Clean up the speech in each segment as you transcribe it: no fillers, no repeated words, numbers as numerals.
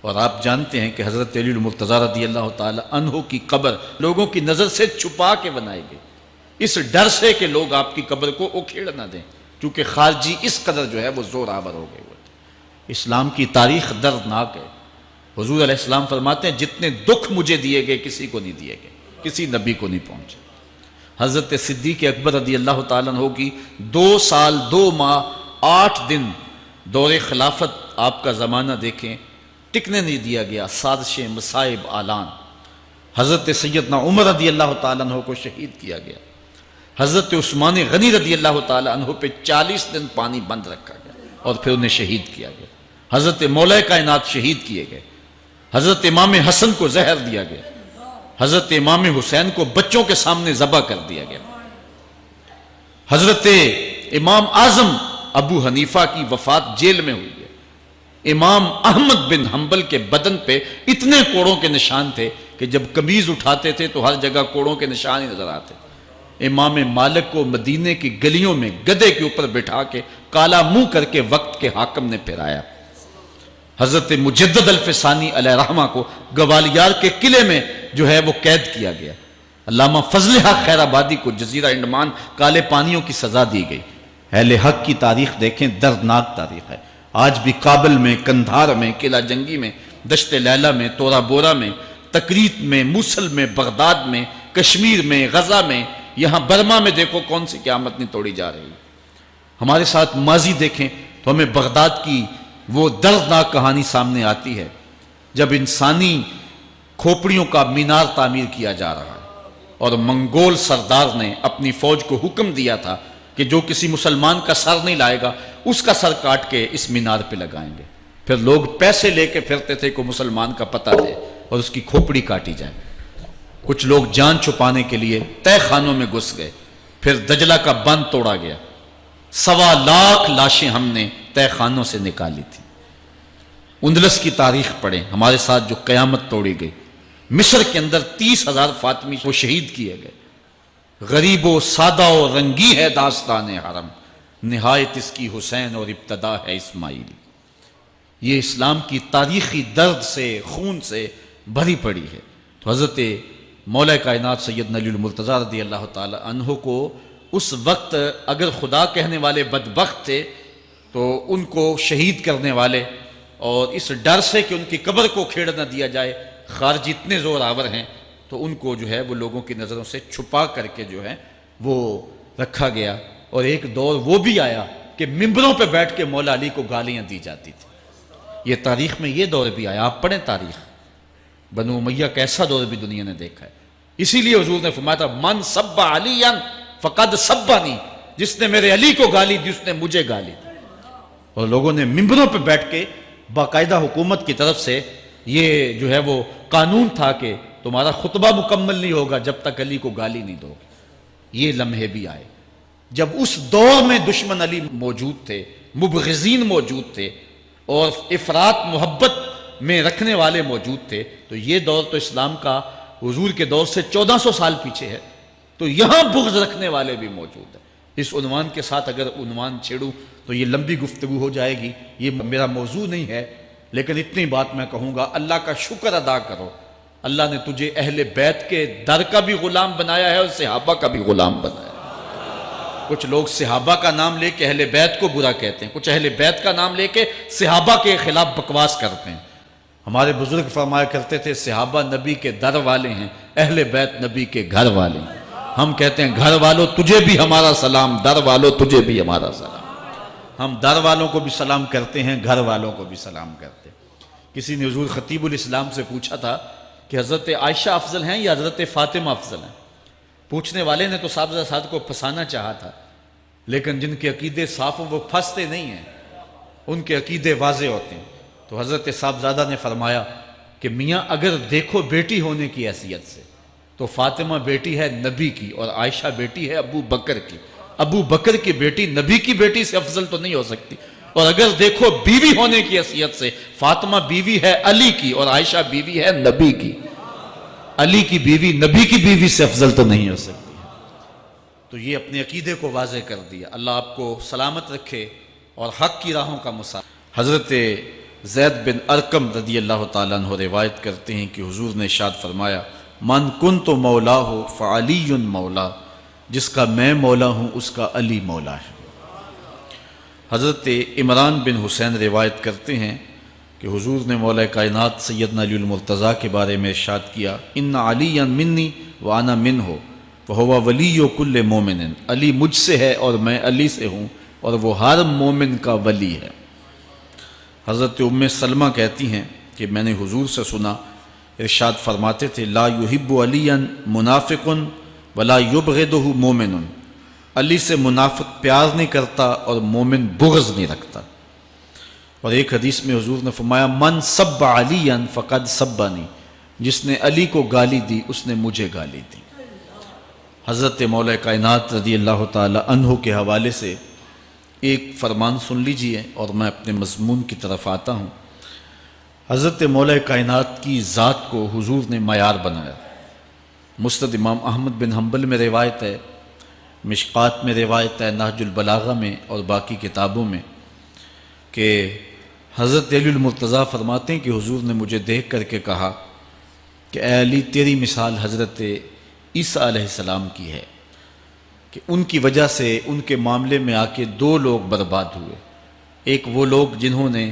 اور آپ جانتے ہیں کہ حضرت علی المرتضیٰ رضی اللہ تعالی عنہ کی قبر لوگوں کی نظر سے چھپا کے بنائی گئی، اس ڈر سے کہ لوگ آپ کی قبر کو اکھیڑ نہ دیں، کیونکہ خارجی اس قدر جو ہے وہ زور آور ہو گئے ہوئے تھے۔ اسلام کی تاریخ دردناک ہے۔ حضور علیہ السلام فرماتے ہیں جتنے دکھ مجھے دیے گئے کسی کو نہیں دیے گئے، کسی نبی کو نہیں پہنچے۔ حضرت صدیق اکبر رضی اللہ تعالیٰ عنہ کی 2 سال 2 ماہ 8 دن دور خلافت، آپ کا زمانہ دیکھیں، ٹکنے نہیں دیا گیا، سازشیں، مصائب، اعلان۔ حضرت سیدنا عمر رضی اللہ تعالیٰ عنہ کو شہید کیا گیا، حضرت عثمان غنی رضی اللہ تعالیٰ عنہ پہ 40 دن پانی بند رکھا گیا اور پھر انہیں شہید کیا گیا۔ حضرت مولا کائنات شہید کیے گئے، حضرت امام حسن کو زہر دیا گیا، حضرت امام حسین کو بچوں کے سامنے ذبح کر دیا گیا، حضرت امام اعظم ابو حنیفہ کی وفات جیل میں ہوئی ہے، امام احمد بن حنبل کے بدن پہ اتنے کوڑوں کے نشان تھے کہ جب قمیض اٹھاتے تھے تو ہر جگہ کوڑوں کے نشان ہی نظر آتے۔ امام مالک کو مدینے کی گلیوں میں گدھے کے اوپر بٹھا کے کالا منہ کر کے وقت کے حاکم نے پھرایا۔ حضرت مجدد الفسانی علیہ رحمہ کو گوالیار کے قلعے میں جو ہے وہ قید کیا گیا۔ علامہ فضل حق خیر آبادی کو جزیرہ انڈمان کالے پانیوں کی سزا دی گئی۔ اہل حق کی تاریخ دیکھیں، دردناک تاریخ ہے۔ آج بھی کابل میں، کندھار میں، قلعہ جنگی میں، دشت لیلہ میں، تورا بورا میں، تکریت میں، موصل میں، بغداد میں، کشمیر میں، غزہ میں، یہاں برما میں دیکھو کون سی قیامت نہیں توڑی جا رہی۔ ہمارے ساتھ ماضی دیکھیں تو ہمیں بغداد کی وہ دردناک کہانی سامنے آتی ہے جب انسانی کھوپڑیوں کا مینار تعمیر کیا جا رہا ہے اور منگول سردار نے اپنی فوج کو حکم دیا تھا کہ جو کسی مسلمان کا سر نہیں لائے گا اس کا سر کاٹ کے اس مینار پہ لگائیں گے۔ پھر لوگ پیسے لے کے پھرتے تھے کہ مسلمان کا پتہ دے اور اس کی کھوپڑی کاٹی جائے۔ کچھ لوگ جان چھپانے کے لیے تہہ خانوں میں گھس گئے، پھر دجلہ کا بند توڑا گیا، 1.25 لاکھ لاشیں ہم نے تہہ خانوں سے نکالی تھی۔ اندلس کی تاریخ پڑھیں، ہمارے ساتھ جو قیامت توڑی گئی۔ مصر کے اندر 30,000 فاطمی کو شہید کیے گئے۔ غریب و سادہ و رنگی ہے داستان حرم، نہایت اس کی حسین اور ابتدا ہے اسماعیل۔ یہ اسلام کی تاریخی درد سے، خون سے بھری پڑی ہے۔ تو حضرت مولا کائنات سیدنا علی المرتضیٰ رضی اللہ تعالی عنہ کو اس وقت اگر خدا کہنے والے بدبخت تھے تو ان کو شہید کرنے والے اور اس ڈر سے کہ ان کی قبر کو کھیڑ نہ دیا جائے، خارجی اتنے زور آور ہیں تو ان کو جو ہے وہ لوگوں کی نظروں سے چھپا کر کے جو ہے وہ رکھا گیا۔ اور ایک دور وہ بھی آیا کہ ممبروں پہ بیٹھ کے مولا علی کو گالیاں دی جاتی تھی۔ یہ تاریخ میں یہ دور بھی آیا، آپ پڑھیں تاریخ، بنو امیہ کا ایسا دور بھی دنیا نے دیکھا ہے۔ اسی لیے حضور نے فرمایا تھا من سب علیاً فقد سبنی، جس نے میرے علی کو گالی دی اس نے مجھے گالی دی۔ اور لوگوں نے ممبروں پہ بیٹھ کے باقاعدہ حکومت کی طرف سے یہ جو ہے وہ قانون تھا کہ تمہارا خطبہ مکمل نہیں ہوگا جب تک علی کو گالی نہیں دو گے۔ یہ لمحے بھی آئے جب اس دور میں دشمن علی موجود تھے، مبغضین موجود تھے اور افراط محبت میں رکھنے والے موجود تھے۔ تو یہ دور تو اسلام کا حضور کے دور سے 1400 سال پیچھے ہے، تو یہاں بغض رکھنے والے بھی موجود ہیں۔ اس عنوان کے ساتھ اگر عنوان چھیڑوں تو یہ لمبی گفتگو ہو جائے گی، یہ میرا موضوع نہیں ہے، لیکن اتنی بات میں کہوں گا، اللہ کا شکر ادا کرو، اللہ نے تجھے اہل بیت کے در کا بھی غلام بنایا ہے اور صحابہ کا بھی غلام بنایا ہے۔ کچھ لوگ صحابہ کا نام لے کے اہل بیت کو برا کہتے ہیں، کچھ اہل بیت کا نام لے کے صحابہ کے خلاف بکواس کرتے ہیں۔ ہمارے بزرگ فرمایا کرتے تھے صحابہ نبی کے در والے ہیں، اہل بیت نبی کے گھر والے ہیں۔ ہم کہتے ہیں گھر والوں تجھے بھی ہمارا سلام، در والوں تجھے بھی ہمارا سلام۔ ہم در والوں کو بھی سلام کرتے ہیں، گھر والوں کو بھی سلام کرتے ہیں۔ کسی نے حضور خطیب الاسلام سے پوچھا تھا کہ حضرت عائشہ افضل ہیں یا حضرت فاطمہ افضل ہیں؟ پوچھنے والے نے تو صاحبزادہ صاحب کو پھنسانا چاہا تھا، لیکن جن کے عقیدے صاف ہیں وہ پھنستے نہیں ہیں، ان کے عقیدے واضح ہوتے ہیں۔ تو حضرت صاحبزادہ نے فرمایا کہ میاں اگر دیکھو بیٹی ہونے کی حیثیت سے تو فاطمہ بیٹی ہے نبی کی اور عائشہ بیٹی ہے ابو بکر کی۔ ابو بکر کی بیٹی نبی کی بیٹی سے افضل تو نہیں ہو سکتی۔ اور اگر دیکھو بیوی ہونے کی حیثیت سے فاطمہ بیوی ہے علی کی اور عائشہ بیوی ہے نبی کی، علی کی بیوی نبی کی بیوی سے افضل تو نہیں ہو سکتی۔ تو یہ اپنے عقیدے کو واضح کر دیا۔ اللہ آپ کو سلامت رکھے اور حق کی راہوں کا مسافر۔ حضرت زید بن ارقم رضی اللہ تعالیٰ عنہ روایت کرتے ہیں کہ حضور نے ارشاد فرمایا من کنت مولا ہو فعلی مولا، جس کا میں مولا ہوں اس کا علی مولا ہے۔ حضرت عمران بن حسین روایت کرتے ہیں کہ حضور نے مولا کائنات سیدنا علی المرتضیٰ کے بارے میں ارشاد کیا ان علی منی وانا منہ وہو ولی کل مومن، علی مجھ سے ہے اور میں علی سے ہوں اور وہ ہر مومن کا ولی ہے۔ حضرت ام سلمہ کہتی ہیں کہ میں نے حضور سے سنا ارشاد فرماتے تھے لا یحب علی منافق ولا یبغضہ مومن، علی سے منافق پیار نہیں کرتا اور مومن بغض نہیں رکھتا۔ اور ایک حدیث میں حضور نے فرمایا من سب علی فقد سبنی، جس نے علی کو گالی دی اس نے مجھے گالی دی۔ حضرت مولا کائنات رضی اللہ تعالی عنہ کے حوالے سے ایک فرمان سن لیجئے اور میں اپنے مضمون کی طرف آتا ہوں۔ حضرت مولا کائنات کی ذات کو حضور نے معیار بنایا۔ مسند امام احمد بن حنبل میں روایت ہے، مشکات میں روایت ہے، نہج البلاغہ میں اور باقی کتابوں میں کہ حضرت علی المرتضیٰ فرماتے ہیں کہ حضور نے مجھے دیکھ کر کے کہا کہ اے علی تیری مثال حضرت عیسیٰ علیہ السلام کی ہے کہ ان کی وجہ سے ان کے معاملے میں آ کے دو لوگ برباد ہوئے، ایک وہ لوگ جنہوں نے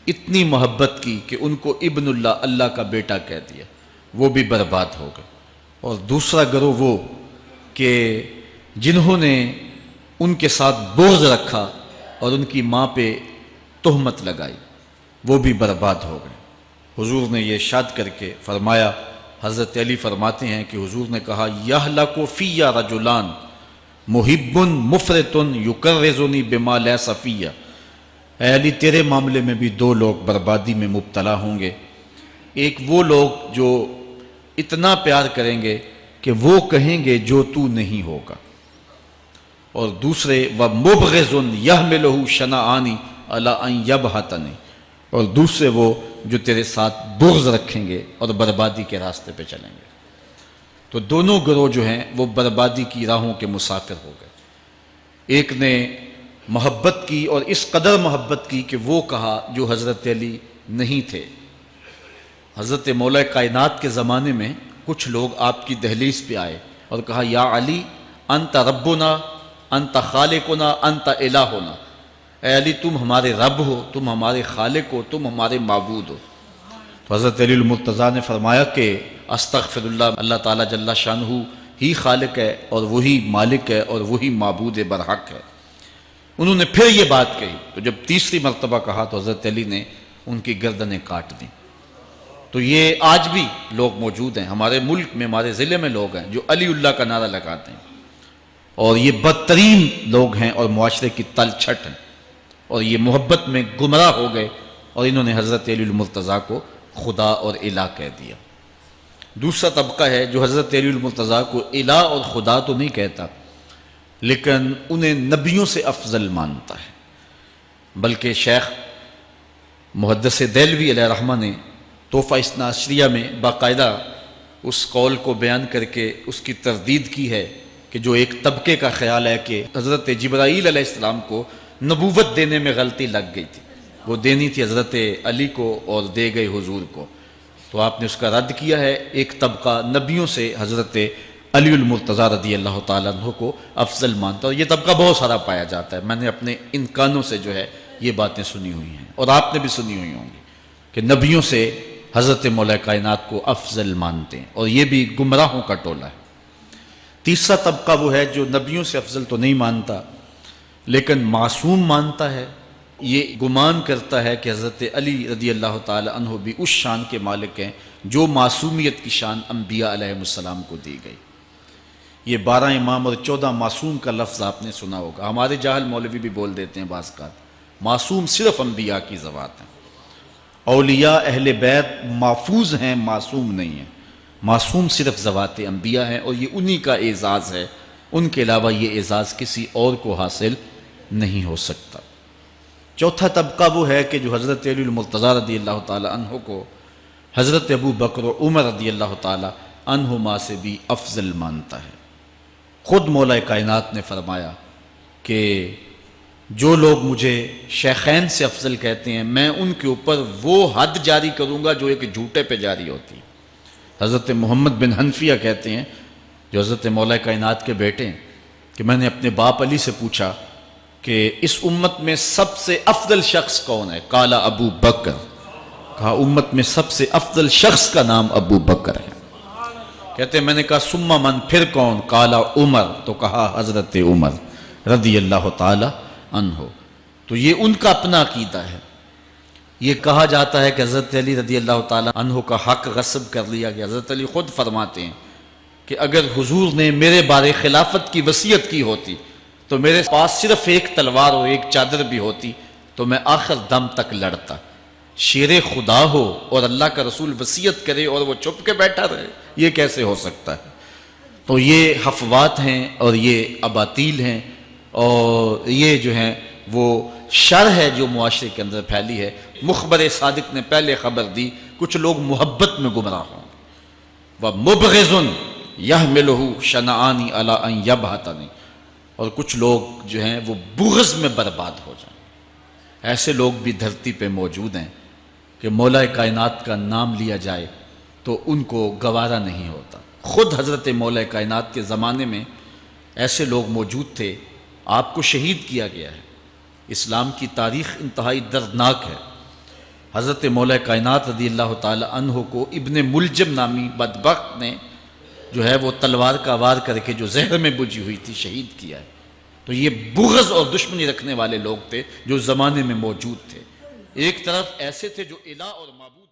اتنی محبت کی کہ ان کو ابن اللہ، اللہ کا بیٹا کہہ دیا، وہ بھی برباد ہو گئے، اور دوسرا گروہ وہ کہ جنہوں نے ان کے ساتھ بغض رکھا اور ان کی ماں پہ تہمت لگائی، وہ بھی برباد ہو گئے۔ حضور نے یہ ارشاد کر کے فرمایا، حضرت علی فرماتے ہیں کہ حضور نے کہا یہلک فی رجلان محب مفرط یکرزنی بما لیس فی، اے علی تیرے معاملے میں بھی دو لوگ بربادی میں مبتلا ہوں گے، ایک وہ لوگ جو اتنا پیار کریں گے کہ وہ کہیں گے جو تو نہیں ہوگا، اور دوسرے ومبغض یحملہ شنآنی علی ان یبہتنی، اور دوسرے وہ جو تیرے ساتھ بغض رکھیں گے اور بربادی کے راستے پہ چلیں گے۔ تو دونوں گروہ جو ہیں وہ بربادی کی راہوں کے مسافر ہو گئے۔ ایک نے محبت کی اور اس قدر محبت کی کہ وہ کہا جو حضرت علی نہیں تھے۔ حضرت مولا کائنات کے زمانے میں کچھ لوگ آپ کی دہلیز پہ آئے اور کہا یا علی انت ربنا انت خالقنا انت الہنا، اے علی تم ہمارے رب ہو، تم ہمارے خالق ہو، تم ہمارے معبود ہو۔ تو حضرت علی المرتضیٰ نے فرمایا کہ استغفر اللہ، اللہ تعالیٰ جل شانہ ہی خالق ہے اور وہی مالک ہے اور وہی معبود برحق ہے۔ انہوں نے پھر یہ بات کہی، تو جب تیسری مرتبہ کہا تو حضرت علی نے ان کی گردنیں کاٹ دیں۔ تو یہ آج بھی لوگ موجود ہیں ہمارے ملک میں، ہمارے ضلع میں لوگ ہیں جو علی اللہ کا نعرہ لگاتے ہیں، اور یہ بدترین لوگ ہیں اور معاشرے کی تل چھٹ ہیں، اور یہ محبت میں گمراہ ہو گئے اور انہوں نے حضرت علی المرتضیٰ کو خدا اور الہ کہہ دیا۔ دوسرا طبقہ ہے جو حضرت علی المرتضیٰ کو الہ اور خدا تو نہیں کہتا، لیکن انہیں نبیوں سے افضل مانتا ہے۔ بلکہ شیخ محدث دہلوی علیہ رحمہ نے تحفہ اثنا عشریہ میں باقاعدہ اس قول کو بیان کر کے اس کی تردید کی ہے کہ جو ایک طبقے کا خیال ہے کہ حضرت جبرائیل علیہ السلام کو نبوت دینے میں غلطی لگ گئی تھی، وہ دینی تھی حضرت علی کو اور دے گئے حضور کو، تو آپ نے اس کا رد کیا ہے۔ ایک طبقہ نبیوں سے حضرت علی المرتضیٰ رضی اللہ تعالیٰ عنہ کو افضل مانتا ہے، اور یہ طبقہ بہت سارا پایا جاتا ہے۔ میں نے اپنے ان کانوں سے جو ہے یہ باتیں سنی ہوئی ہیں، اور آپ نے بھی سنی ہوئی ہوں گی کہ نبیوں سے حضرت مولا کائنات کو افضل مانتے ہیں، اور یہ بھی گمراہوں کا ٹولہ ہے۔ تیسرا طبقہ وہ ہے جو نبیوں سے افضل تو نہیں مانتا لیکن معصوم مانتا ہے، یہ گمان کرتا ہے کہ حضرت علی رضی اللہ تعالی عنہ بھی اس شان کے مالک ہیں جو معصومیت کی شان انبیاء علیہ السلام کو دی گئی۔ یہ 12 امام اور 14 معصوم کا لفظ آپ نے سنا ہوگا، ہمارے جاہل مولوی بھی بول دیتے ہیں بعض کا، معصوم صرف انبیاء کی ذوات ہیں، اولیاء اہل بیت محفوظ ہیں، معصوم نہیں ہیں، معصوم صرف ذوات انبیاء ہیں، اور یہ انہی کا اعزاز ہے، ان کے علاوہ یہ اعزاز کسی اور کو حاصل نہیں ہو سکتا۔ چوتھا طبقہ وہ ہے کہ جو حضرت علی المرتضیٰ رضی اللہ تعالی عنہ کو حضرت ابو بکر و عمر رضی اللہ تعالی عنہما سے بھی افضل مانتا ہے۔ خود مولا کائنات نے فرمایا کہ جو لوگ مجھے شیخین سے افضل کہتے ہیں میں ان کے اوپر وہ حد جاری کروں گا جو ایک جھوٹے پہ جاری ہوتی. حضرت محمد بن حنفیہ کہتے ہیں جو حضرت مولا کائنات کے بیٹے ہیں کہ میں نے اپنے باپ علی سے پوچھا کہ اس امت میں سب سے افضل شخص کون ہے؟ قالا ابو بکر. کہا امت میں سب سے افضل شخص کا نام ابو بکر ہے. کہتے ہیں میں نے کہا ثم من، پھر کون؟ قالا عمر. تو کہا حضرت عمر رضی اللہ تعالی عنہ. تو یہ ان کا اپنا عقیدہ ہے. یہ کہا جاتا ہے کہ حضرت علی رضی اللہ تعالی عنہ کا حق غصب کر لیا گیا. حضرت علی خود فرماتے ہیں کہ اگر حضور نے میرے بارے خلافت کی وصیت کی ہوتی تو میرے پاس صرف ایک تلوار اور ایک چادر بھی ہوتی تو میں آخر دم تک لڑتا. شیر خدا ہو اور اللہ کا رسول وصیت کرے اور وہ چھپ کے بیٹھا رہے، یہ کیسے ہو سکتا ہے؟ تو یہ حفوات ہیں اور یہ اباطیل ہیں اور یہ جو ہیں وہ شر ہے جو معاشرے کے اندر پھیلی ہے. مخبر صادق نے پہلے خبر دی کچھ لوگ محبت میں گمراہ ہوں. وَمُبْغِضٌ يَحْمِلُهُ شَنَآنِ عَلَىٰ أَن يَبْهَتَنِ، اور کچھ لوگ جو ہیں وہ بغض میں برباد ہو جائیں. ایسے لوگ بھی دھرتی پہ موجود ہیں کہ مولا کائنات کا نام لیا جائے تو ان کو گوارا نہیں ہوتا. خود حضرت مولا کائنات کے زمانے میں ایسے لوگ موجود تھے، آپ کو شہید کیا گیا ہے. اسلام کی تاریخ انتہائی دردناک ہے. حضرت مولا کائنات رضی اللہ تعالی عنہ کو ابن ملجم نامی بدبخت نے جو ہے وہ تلوار کا وار کر کے جو زہر میں بجھی ہوئی تھی شہید کیا ہے. تو یہ بغض اور دشمنی رکھنے والے لوگ تھے جو زمانے میں موجود تھے. ایک طرف ایسے تھے جو الہ اور معبود